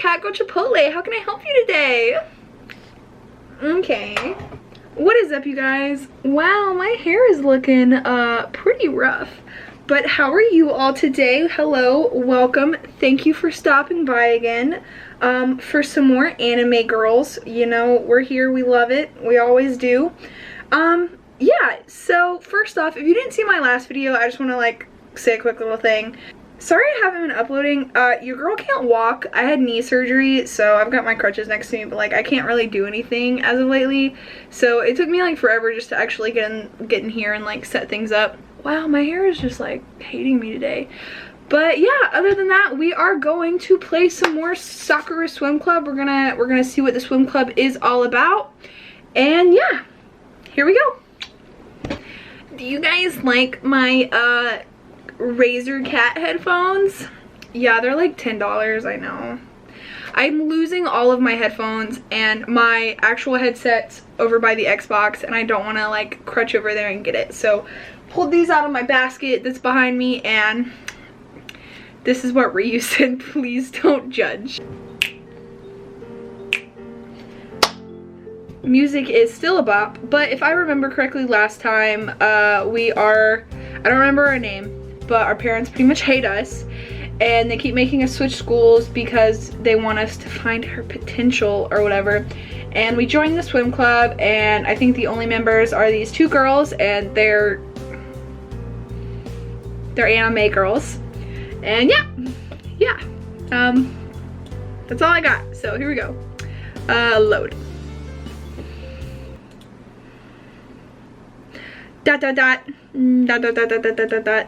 Cat Go Chipotle. How can I help you today? Okay. What is up, you guys? Wow, my hair is looking pretty rough. But how are you all today? Hello, welcome. Thank you for stopping by again for some more anime girls. You know, we're here, we love it. We always do. Yeah, so first off, if you didn't see my last video, I just want to like say a quick little thing. Sorry I haven't been uploading. Your girl can't walk. I had knee surgery, so I've got my crutches next to me, but like I can't really do anything as of lately. So it took me like forever just to actually get in here and like set things up. Wow, my hair is just like hating me today. But yeah, other than that, we are going to play some more Sakura Swim Club. We're gonna see what the swim club is all about. And yeah, here we go. Do you guys like my Razer Cat headphones? Yeah, they're like $10, I know. I'm losing all of my headphones and my actual headset's over by the Xbox, and I don't want to like crutch over there and get it. So pulled these out of my basket that's behind me, and this is what Ryu said. Please don't judge. Music is still a bop, but if I remember correctly last time, I don't remember our name, but our parents pretty much hate us, and they keep making us switch schools because they want us to find her potential or whatever. And we joined the swim club, and I think the only members are these two girls, and they're anime girls. And yeah, that's all I got. So here we go. Load. Dot dot dot dot dot dot dot dot dot dot.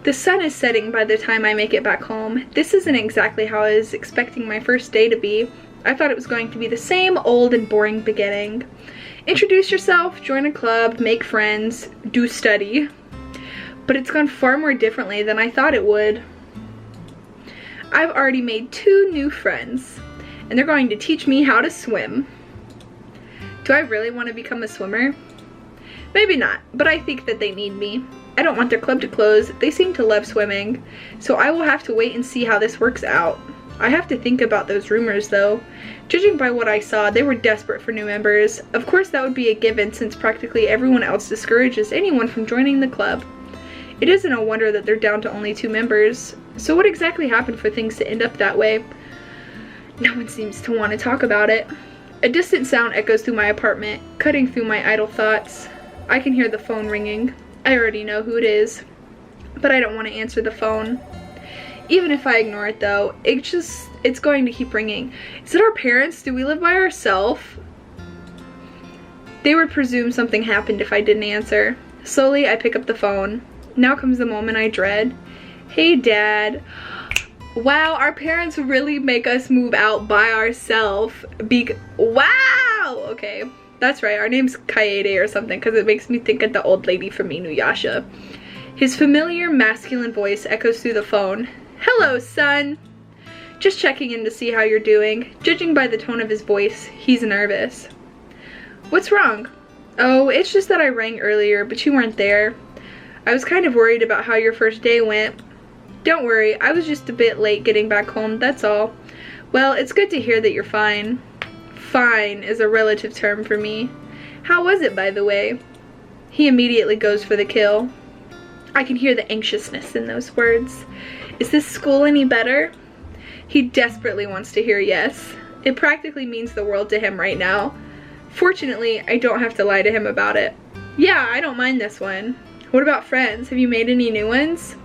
The sun is setting by the time I make it back home. This isn't exactly how I was expecting my first day to be. I thought it was going to be the same old and boring beginning. Introduce yourself, join a club, make friends, do study. But it's gone far more differently than I thought it would. I've already made 2 new friends, and they're going to teach me how to swim. Do I really want to become a swimmer? Maybe not, but I think that they need me. I don't want their club to close. They seem to love swimming, so I will have to wait and see how this works out. I have to think about those rumors though. Judging by what I saw, they were desperate for new members. Of course that would be a given since practically everyone else discourages anyone from joining the club. It isn't a wonder that they're down to only 2 members. So what exactly happened for things to end up that way? No one seems to want to talk about it. A distant sound echoes through my apartment, cutting through my idle thoughts. I can hear the phone ringing. I already know who it is, but I don't want to answer the phone. Even if I ignore it though, it's going to keep ringing. Is it our parents? Do we live by ourselves? They would presume something happened if I didn't answer. Slowly, I pick up the phone. Now comes the moment I dread. Hey, Dad. Wow, our parents really make us move out by ourselves. Wow! Okay. That's right, our name's Kaede or something, because it makes me think of the old lady from Inuyasha. His familiar masculine voice echoes through the phone. Hello, son. Just checking in to see how you're doing. Judging by the tone of his voice, he's nervous. What's wrong? Oh, it's just that I rang earlier, but you weren't there. I was kind of worried about how your first day went. Don't worry, I was just a bit late getting back home, that's all. Well, it's good to hear that you're fine. Fine is a relative term for me. How was it, by the way? He immediately goes for the kill. I can hear the anxiousness in those words. Is this school any better? He desperately wants to hear yes. It practically means the world to him right now. Fortunately, I don't have to lie to him about it. Yeah, I don't mind this one. What about friends? Have you made any new ones?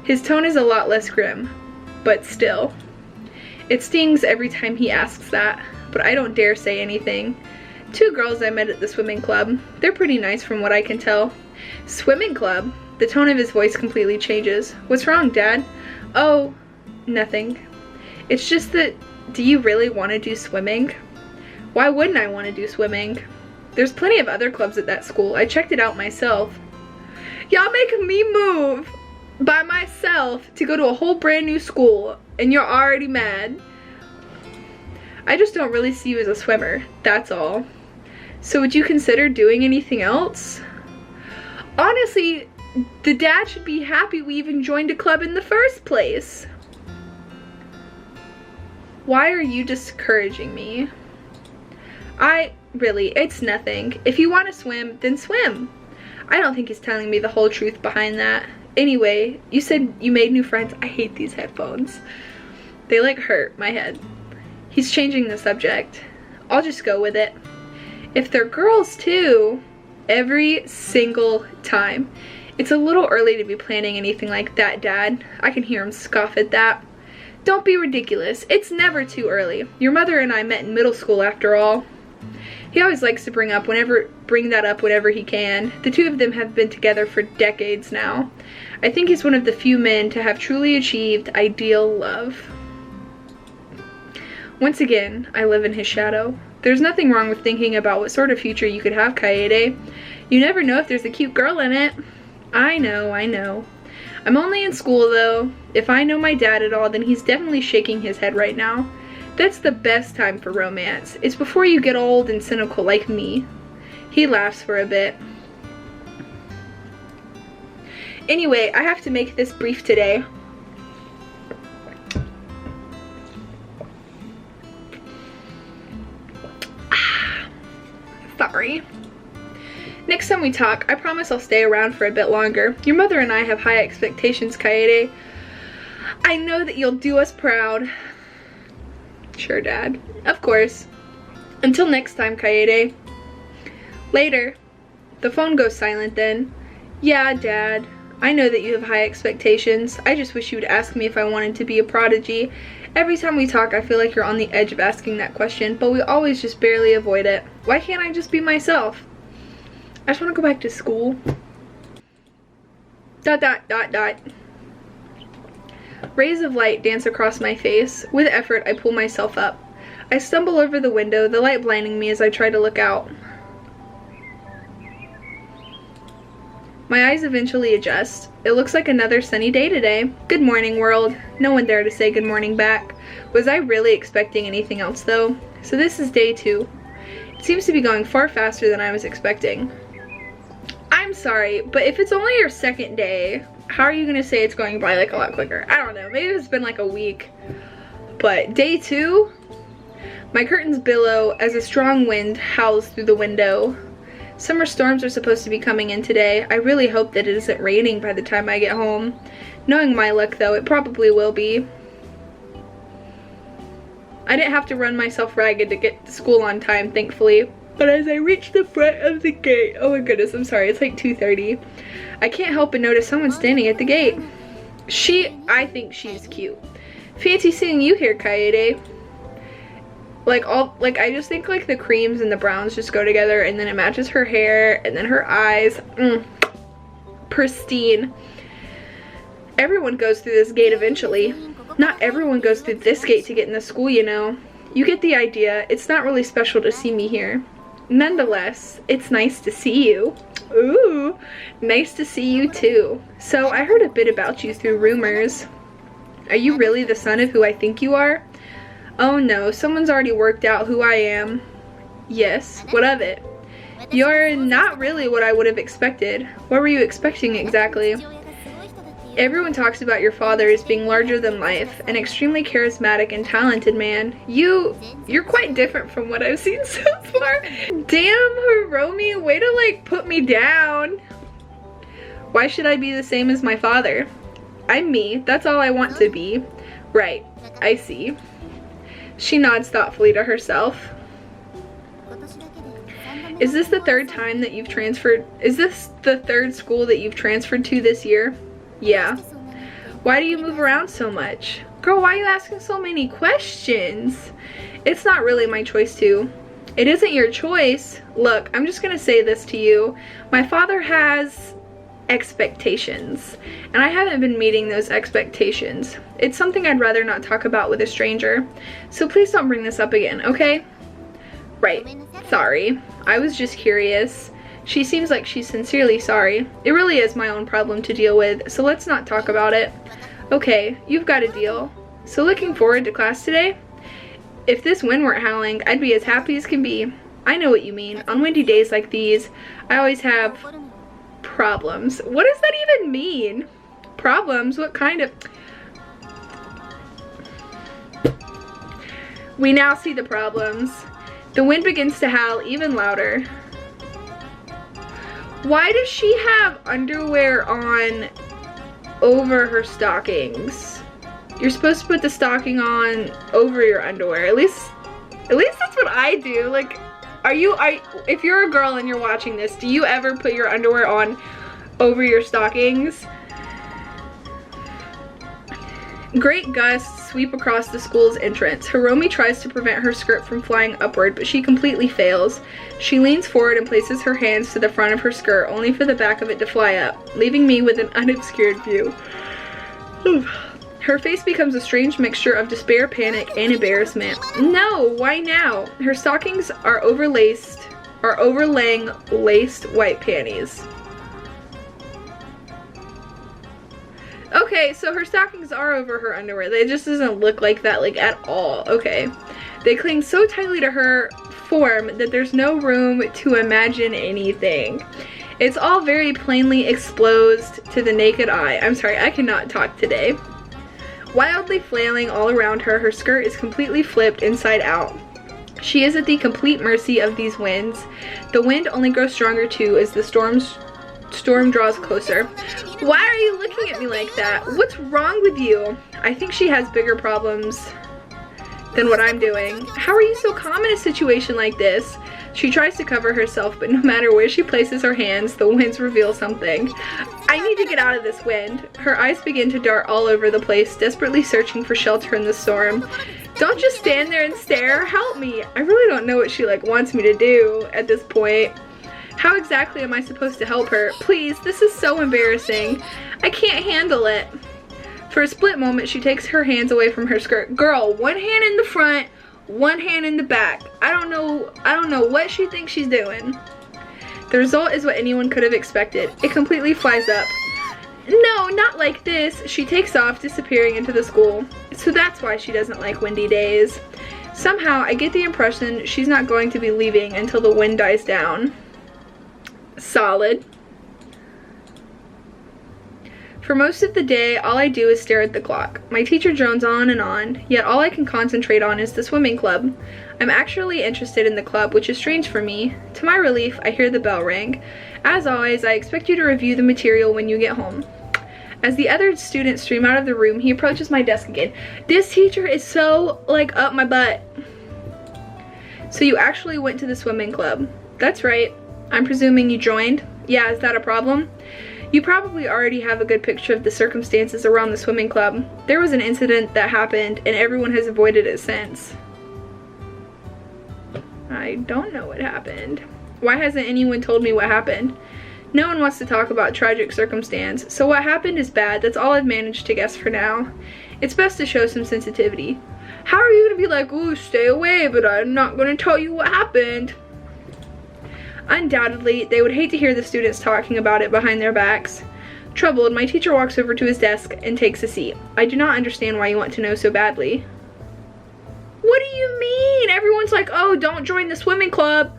His tone is a lot less grim, but still. It stings every time he asks that, but I don't dare say anything. 2 girls I met at the swimming club. They're pretty nice from what I can tell. Swimming club? The tone of his voice completely changes. What's wrong, Dad? Oh, nothing. It's just that, do you really want to do swimming? Why wouldn't I want to do swimming? There's plenty of other clubs at that school. I checked it out myself. Y'all making me move by myself to go to a whole brand new school, and you're already mad. I just don't really see you as a swimmer, that's all. So would you consider doing anything else? Honestly, the dad should be happy we even joined a club in the first place. Why are you discouraging me? Really, it's nothing. If you want to swim, then swim. I don't think he's telling me the whole truth behind that. Anyway, you said you made new friends. I hate these headphones. They like hurt my head. He's changing the subject. I'll just go with it. If they're girls too, every single time. It's a little early to be planning anything like that, Dad. I can hear him scoff at that. Don't be ridiculous. It's never too early. Your mother and I met in middle school after all. He always likes to bring that up whenever he can. The two of them have been together for decades now. I think he's one of the few men to have truly achieved ideal love. Once again, I live in his shadow. There's nothing wrong with thinking about what sort of future you could have, Kaede. You never know if there's a cute girl in it. I know. I'm only in school though. If I know my dad at all, then he's definitely shaking his head right now. That's the best time for romance. It's before you get old and cynical like me. He laughs for a bit. Anyway, I have to make this brief today. Sorry. Next time we talk, I promise I'll stay around for a bit longer. Your mother and I have high expectations, Kaede. I know that you'll do us proud. Sure, Dad. Of course. Until next time, Kaede. Later. The phone goes silent then. Yeah, Dad. I know that you have high expectations. I just wish you would ask me if I wanted to be a prodigy. Every time we talk, I feel like you're on the edge of asking that question, but we always just barely avoid it. Why can't I just be myself? I just want to go back to school. ... Rays of light dance across my face. With effort, I pull myself up. I stumble over the window, the light blinding me as I try to look out. My eyes eventually adjust. It looks like another sunny day today. Good morning, world. No one there to say good morning back. Was I really expecting anything else, though? So this is day 2. It seems to be going far faster than I was expecting. I'm sorry, but if it's only your second day, how are you gonna say it's going by like a lot quicker? I don't know, maybe it's been like a week. But day 2, my curtains billow as a strong wind howls through the window. Summer storms are supposed to be coming in today. I really hope that it isn't raining by the time I get home. Knowing my luck though, it probably will be. I didn't have to run myself ragged to get to school on time, thankfully. But as I reach the front of the gate, oh my goodness, I'm sorry, it's like 2:30. I can't help but notice someone standing at the gate. I think she's cute. Fancy seeing you here, Kaede. I just think like the creams and the browns just go together, and then it matches her hair and then her eyes. Pristine. Everyone goes through this gate eventually. Not everyone goes through this gate to get into school, you know. You get the idea. It's not really special to see me here. Nonetheless, it's nice to see you. Ooh, nice to see you too. So I heard a bit about you through rumors. Are you really the son of who I think you are? Oh no, someone's already worked out who I am. Yes, what of it? You're not really what I would have expected. What were you expecting exactly? Everyone talks about your father as being larger than life, an extremely charismatic and talented man. You're quite different from what I've seen so far. Damn, Hiromi, way to like put me down. Why should I be the same as my father? I'm me, that's all I want to be. Right, I see. She nods thoughtfully to herself. Is this the third time that you've transferred? Is this the third school that you've transferred to this year? Yeah. Why do you move around so much? Girl, why are you asking so many questions? It's not really my choice to. It isn't your choice. Look, I'm just gonna say this to you. My father has expectations, and I haven't been meeting those expectations. It's something I'd rather not talk about with a stranger. So please don't bring this up again, okay? Right. Sorry. I was just curious. She seems like she's sincerely sorry. It really is my own problem to deal with, so let's not talk about it. Okay, you've got a deal. So looking forward to class today? If this wind weren't howling, I'd be as happy as can be. I know what you mean. On windy days like these, I always have problems. What does that even mean? Problems? What kind of... We now see the problems. The wind begins to howl even louder. Why does she have underwear on over her stockings? You're supposed to put the stocking on over your underwear. At least that's what I do. Like, if you're a girl and you're watching this, do you ever put your underwear on over your stockings? Great gusts sweep across the school's entrance. Hiromi tries to prevent her skirt from flying upward, but she completely fails. She leans forward and places her hands to the front of her skirt, only for the back of it to fly up, leaving me with an unobscured view. Her face becomes a strange mixture of despair, panic, and embarrassment. No, why now? Her stockings are overlaying laced white panties. Okay, so her stockings are over her underwear. They just doesn't look like that, like, at all. Okay. They cling so tightly to her form that there's no room to imagine anything. It's all very plainly exposed to the naked eye. I'm sorry, I cannot talk today. Wildly flailing all around her, her skirt is completely flipped inside out. She is at the complete mercy of these winds. The wind only grows stronger too as the storm draws closer. Why are you looking at me like that? What's wrong with you? I think she has bigger problems than what I'm doing. How are you so calm in a situation like this? She tries to cover herself, but no matter where she places her hands, the winds reveal something. I need to get out of this wind. Her eyes begin to dart all over the place, desperately searching for shelter in the storm. Don't just stand there and stare. Help me. I really don't know what she wants me to do at this point. How exactly am I supposed to help her? Please, this is so embarrassing. I can't handle it. For a split moment, she takes her hands away from her skirt. Girl, one hand in the front, one hand in the back. I don't know what she thinks she's doing. The result is what anyone could have expected. It completely flies up. No, not like this. She takes off, disappearing into the school. So that's why she doesn't like windy days. Somehow, I get the impression she's not going to be leaving until the wind dies down. Solid. For most of the day, all I do is stare at the clock. My teacher drones on, yet all I can concentrate on is the swimming club. I'm actually interested in the club, which is strange for me. To my relief, I hear the bell ring. As always, I expect you to review the material when you get home. As the other students stream out of the room, he approaches my desk again. This teacher is so, up my butt. So you actually went to the swimming club. That's right. I'm presuming you joined? Yeah, is that a problem? You probably already have a good picture of the circumstances around the swimming club. There was an incident that happened and everyone has avoided it since. I don't know what happened. Why hasn't anyone told me what happened? No one wants to talk about tragic circumstance, so what happened is bad. That's all I've managed to guess for now. It's best to show some sensitivity. How are you gonna be like, ooh, stay away, but I'm not gonna tell you what happened? Undoubtedly, they would hate to hear the students talking about it behind their backs. Troubled, my teacher walks over to his desk and takes a seat. I do not understand why you want to know so badly. What do you mean? Everyone's like, oh, don't join the swimming club.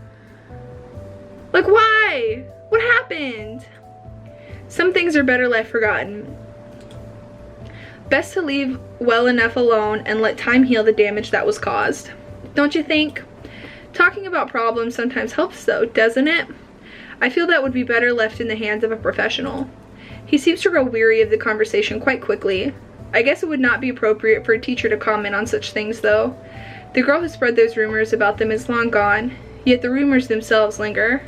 Like, why? What happened? Some things are better left forgotten. Best to leave well enough alone and let time heal the damage that was caused. Don't you think? Talking about problems sometimes helps though, doesn't it? I feel that would be better left in the hands of a professional. He seems to grow weary of the conversation quite quickly. I guess it would not be appropriate for a teacher to comment on such things though. The girl who spread those rumors about them is long gone, yet the rumors themselves linger.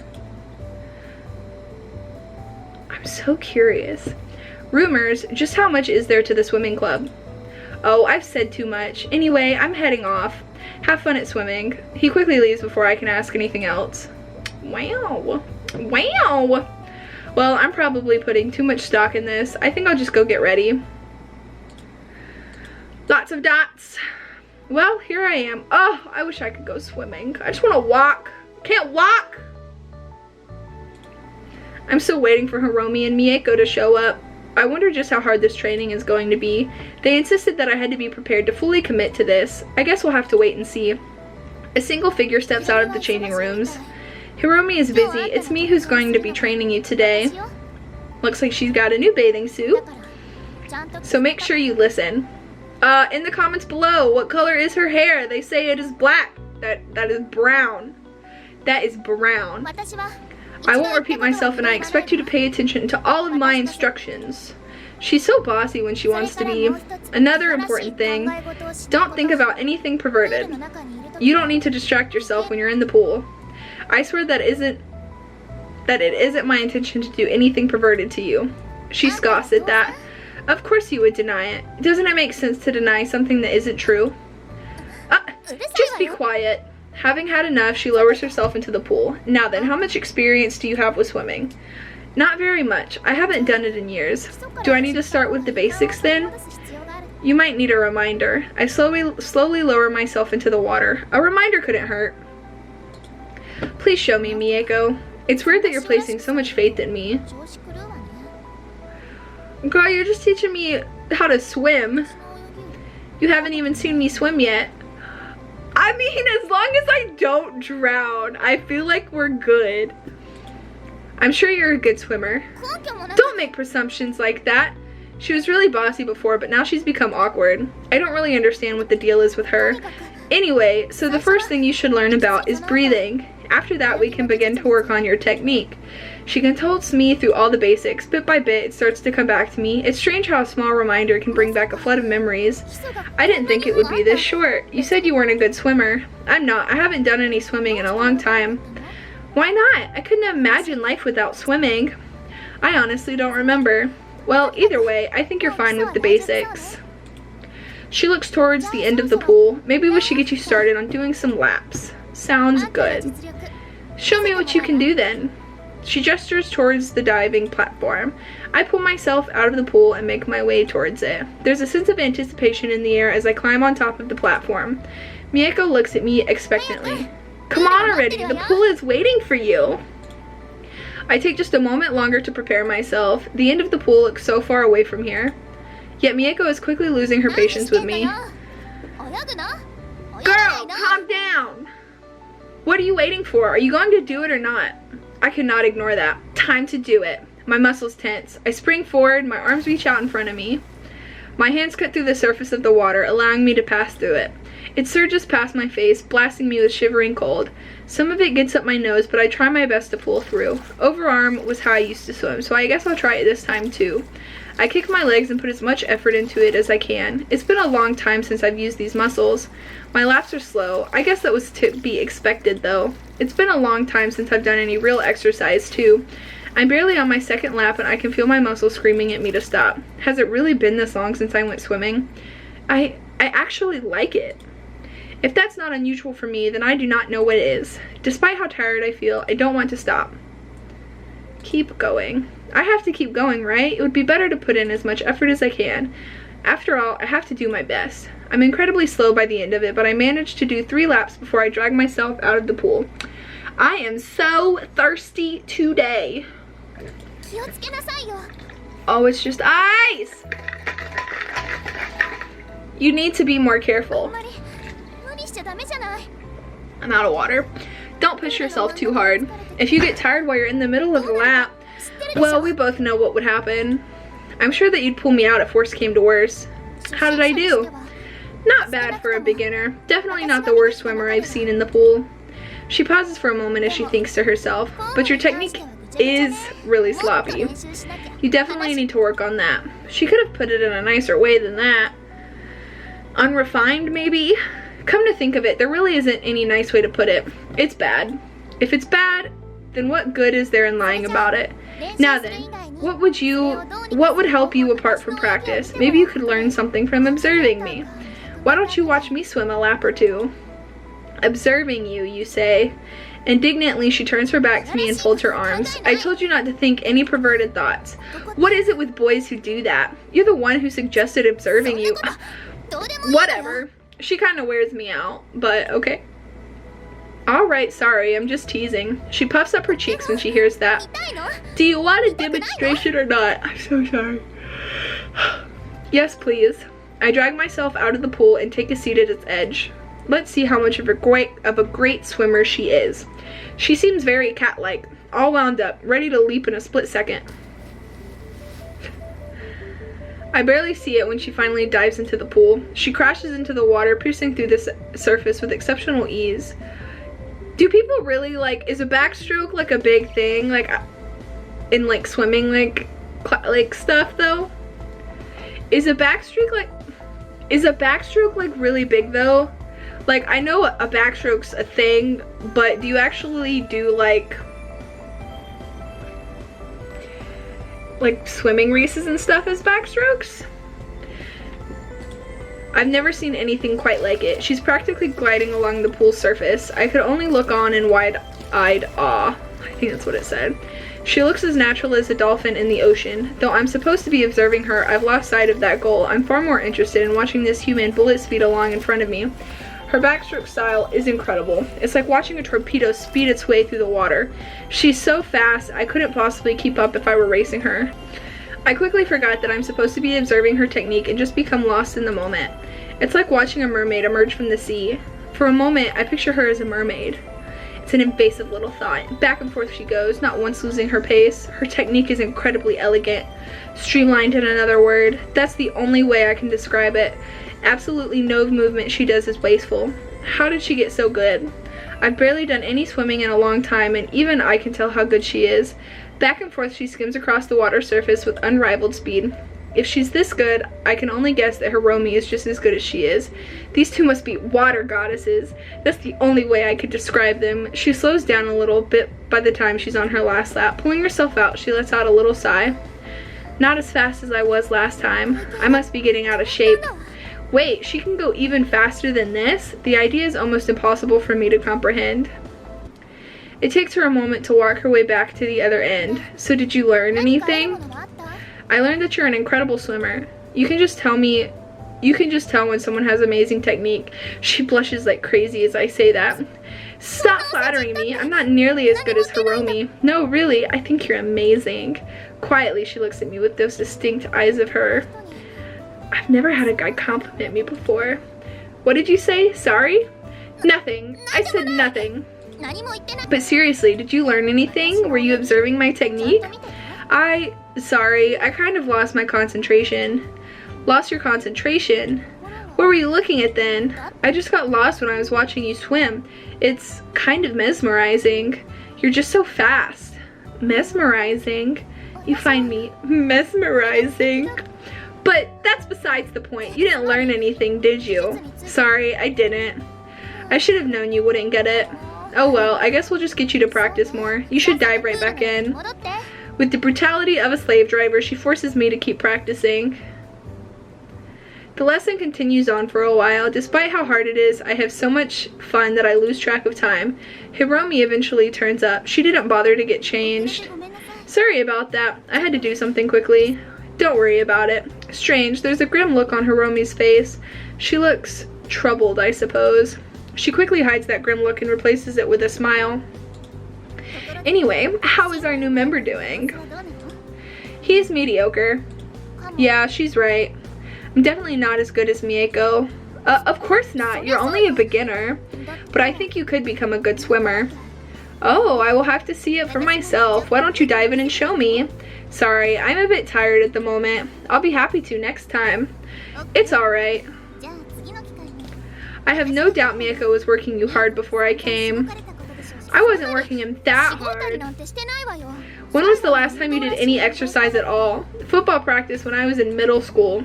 I'm so curious. Rumors, just how much is there to the swimming club? Oh, I've said too much. Anyway, I'm heading off. Have fun at swimming. He quickly leaves before I can ask anything else. Wow. Wow. Well, I'm probably putting too much stock in this. I think I'll just go get ready. Lots of dots. Well, here I am. Oh, I wish I could go swimming. I just want to walk. Can't walk. I'm still waiting for Hiromi and Mieko to show up. I wonder just how hard this training is going to be. They insisted that I had to be prepared to fully commit to this. I guess we'll have to wait and see. A single figure steps out of the changing rooms. Hiromi is busy. It's me who's going to be training you today. Looks like she's got a new bathing suit. So make sure you listen. In the comments below, what color is her hair? They say it is black. That is brown. That is brown. I won't repeat myself, and I expect you to pay attention to all of my instructions. She's so bossy when she wants to be. Another important thing, don't think about anything perverted. You don't need to distract yourself when you're in the pool. I swear that it isn't my intention to do anything perverted to you. She scoffs at that. Of course you would deny it. Doesn't it make sense to deny something that isn't true? Just be quiet. Having had enough, she lowers herself into the pool. Now then, how much experience do you have with swimming? Not very much. I haven't done it in years. Do I need to start with the basics then? You might need a reminder. I slowly lower myself into the water. A reminder couldn't hurt. Please show me, Mieko. It's weird that you're placing so much faith in me. Girl, you're just teaching me how to swim. You haven't even seen me swim yet. I mean, as long as I don't drown, I feel like we're good. I'm sure you're a good swimmer. Don't make presumptions like that. She was really bossy before, but now she's become awkward. I don't really understand what the deal is with her. Anyway, so the first thing you should learn about is breathing. After that, we can begin to work on your technique. She consults me through all the basics. Bit by bit, it starts to come back to me. It's strange how a small reminder can bring back a flood of memories. I didn't think it would be this short. You said you weren't a good swimmer. I'm not. I haven't done any swimming in a long time. Why not? I couldn't imagine life without swimming. I honestly don't remember. Well, either way, I think you're fine with the basics. She looks towards the end of the pool. Maybe we should get you started on doing some laps. Sounds good. Show me what you can do then. She gestures towards the diving platform. I pull myself out of the pool and make my way towards it. There's a sense of anticipation in the air as I climb on top of the platform. Mieko looks at me expectantly. Come on already, the pool is waiting for you. I take just a moment longer to prepare myself. The end of the pool looks so far away from here. Yet Mieko is quickly losing her patience with me. Girl, calm down. What are you waiting for? Are you going to do it or not? I cannot ignore that. Time to do it. My muscles tense. I spring forward, my arms reach out in front of me. My hands cut through the surface of the water, allowing me to pass through it. It surges past my face, blasting me with shivering cold. Some of it gets up my nose, but I try my best to pull through. Overarm was how I used to swim, so I guess I'll try it this time too. I kick my legs and put as much effort into it as I can. It's been a long time since I've used these muscles. My laps are slow. I guess that was to be expected though. It's been a long time since I've done any real exercise too. I'm barely on my second lap and I can feel my muscles screaming at me to stop. Has it really been this long since I went swimming? I actually like it. If that's not unusual for me, then I do not know what is. Despite how tired I feel, I don't want to stop. Keep going. I have to keep going, right? It would be better to put in as much effort as I can. After all, I have to do my best. I'm incredibly slow by the end of it, but I managed to do 3 laps before I drag myself out of the pool. I am so thirsty today. Oh, it's just ice! You need to be more careful. I'm out of water. Don't push yourself too hard. If you get tired while you're in the middle of the lap, well, we both know what would happen. I'm sure that you'd pull me out if worse came to worse. How did I do? Not bad for a beginner. Definitely not the worst swimmer I've seen in the pool. She pauses for a moment as she thinks to herself, but your technique is really sloppy. You definitely need to work on that. She could have put it in a nicer way than that. Unrefined, maybe? Come to think of it, there really isn't any nice way to put it. It's bad. If it's bad, then what good is there in lying about it? Now then, what would help you apart from practice? Maybe you could learn something from observing me. Why don't you watch me swim a lap or two? Observing you, you say. Indignantly, she turns her back to me and folds her arms. I told you not to think any perverted thoughts. What is it with boys who do that? You're the one who suggested observing you. Whatever. She kind of wears me out, but okay. Alright, sorry, I'm just teasing. She puffs up her cheeks when she hears that. Do you want a demonstration or not? I'm so sorry. Yes, please. I drag myself out of the pool and take a seat at its edge. Let's see how much of a great swimmer she is. She seems very cat-like, all wound up, ready to leap in a split second. I barely see it when she finally dives into the pool. She crashes into the water, piercing through the surface with exceptional ease. Do people really, like, is a backstroke like a big thing, like in like swimming like stuff though? Is a backstroke like really big though? Like, I know a backstroke's a thing, but do you actually do like swimming races and stuff as backstrokes? I've never seen anything quite like it. She's practically gliding along the pool's surface. I could only look on in wide-eyed awe. I think that's what it said. She looks as natural as a dolphin in the ocean. Though I'm supposed to be observing her, I've lost sight of that goal. I'm far more interested in watching this human bullet speed along in front of me. Her backstroke style is incredible. It's like watching a torpedo speed its way through the water. She's so fast, I couldn't possibly keep up if I were racing her. I quickly forgot that I'm supposed to be observing her technique and just become lost in the moment. It's like watching a mermaid emerge from the sea. For a moment, I picture her as a mermaid. It's an invasive little thought. Back and forth she goes, not once losing her pace. Her technique is incredibly elegant. Streamlined in another word. That's the only way I can describe it. Absolutely no movement she does is wasteful. How did she get so good? I've barely done any swimming in a long time, and even I can tell how good she is. Back and forth she skims across the water surface with unrivaled speed. If she's this good, I can only guess that Hiromi is just as good as she is. These two must be water goddesses. That's the only way I could describe them. She slows down a little bit by the time she's on her last lap. Pulling herself out, she lets out a little sigh. Not as fast as I was last time. I must be getting out of shape. Wait, she can go even faster than this? The idea is almost impossible for me to comprehend. It takes her a moment to walk her way back to the other end. So did you learn anything? I learned that you're an incredible swimmer. You can just tell when someone has amazing technique. She blushes like crazy as I say that. Stop flattering me. I'm not nearly as good as Hiromi. No, really, I think you're amazing. Quietly, she looks at me with those distinct eyes of her. I've never had a guy compliment me before. What did you say? Sorry? Nothing. I said nothing. But seriously, did you learn anything? Were you observing my technique? Sorry, I kind of lost my concentration. Lost your concentration? What were you looking at then? I just got lost when I was watching you swim. It's kind of mesmerizing. You're just so fast. Mesmerizing? You find me mesmerizing? But that's besides the point. You didn't learn anything, did you? Sorry, I didn't. I should have known you wouldn't get it. Oh well, I guess we'll just get you to practice more. You should dive right back in. With the brutality of a slave driver, she forces me to keep practicing. The lesson continues on for a while. Despite how hard it is, I have so much fun that I lose track of time. Hiromi eventually turns up. She didn't bother to get changed. Sorry about that. I had to do something quickly. Don't worry about it. Strange, there's a grim look on Hiromi's face. She looks troubled, I suppose. She quickly hides that grim look and replaces it with a smile. Anyway, how is our new member doing? He's mediocre. Yeah, she's right. I'm definitely not as good as Mieko. Of course not. You're only a beginner. But I think you could become a good swimmer. Oh, I will have to see it for myself. Why don't you dive in and show me? Sorry, I'm a bit tired at the moment. I'll be happy to next time. It's alright. I have no doubt Mieko was working you hard before I came. I wasn't working him that hard. When was the last time you did any exercise at all? Football practice when I was in middle school.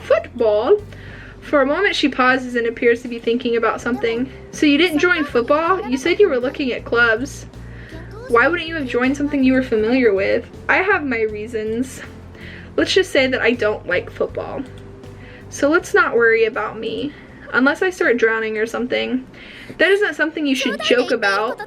Football? For a moment she pauses and appears to be thinking about something. So you didn't join football? You said you were looking at clubs. Why wouldn't you have joined something you were familiar with? I have my reasons. Let's just say that I don't like football. So let's not worry about me. Unless I start drowning or something. That isn't something you should joke about.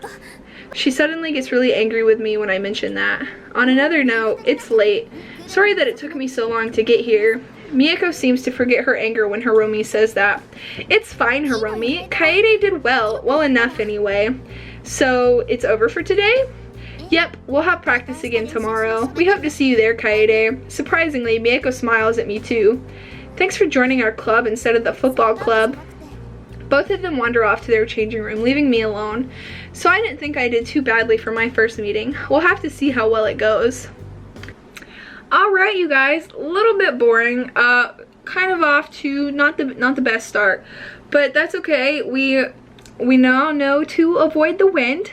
She suddenly gets really angry with me when I mention that. On another note, it's late. Sorry that it took me so long to get here. Mieko seems to forget her anger when Hiromi says that. It's fine, Hiromi. Kaede did well enough anyway. So, it's over for today? Yep, we'll have practice again tomorrow. We hope to see you there, Kaede. Surprisingly, Mieko smiles at me too. Thanks for joining our club instead of the football club. Both of them wander off to their changing room, leaving me alone. So I didn't think I did too badly for my first meeting. We'll have to see how well it goes. All right, you guys, a little bit boring. Kind of off to not the best start, but that's okay. We now know to avoid the wind,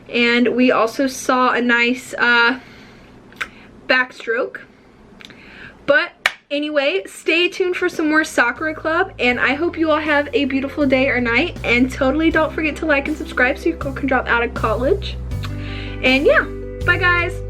and we also saw a nice backstroke. But anyway, stay tuned for some more Sakura Club, and I hope you all have a beautiful day or night, and totally don't forget to like and subscribe so you can drop out of college. And yeah, bye guys.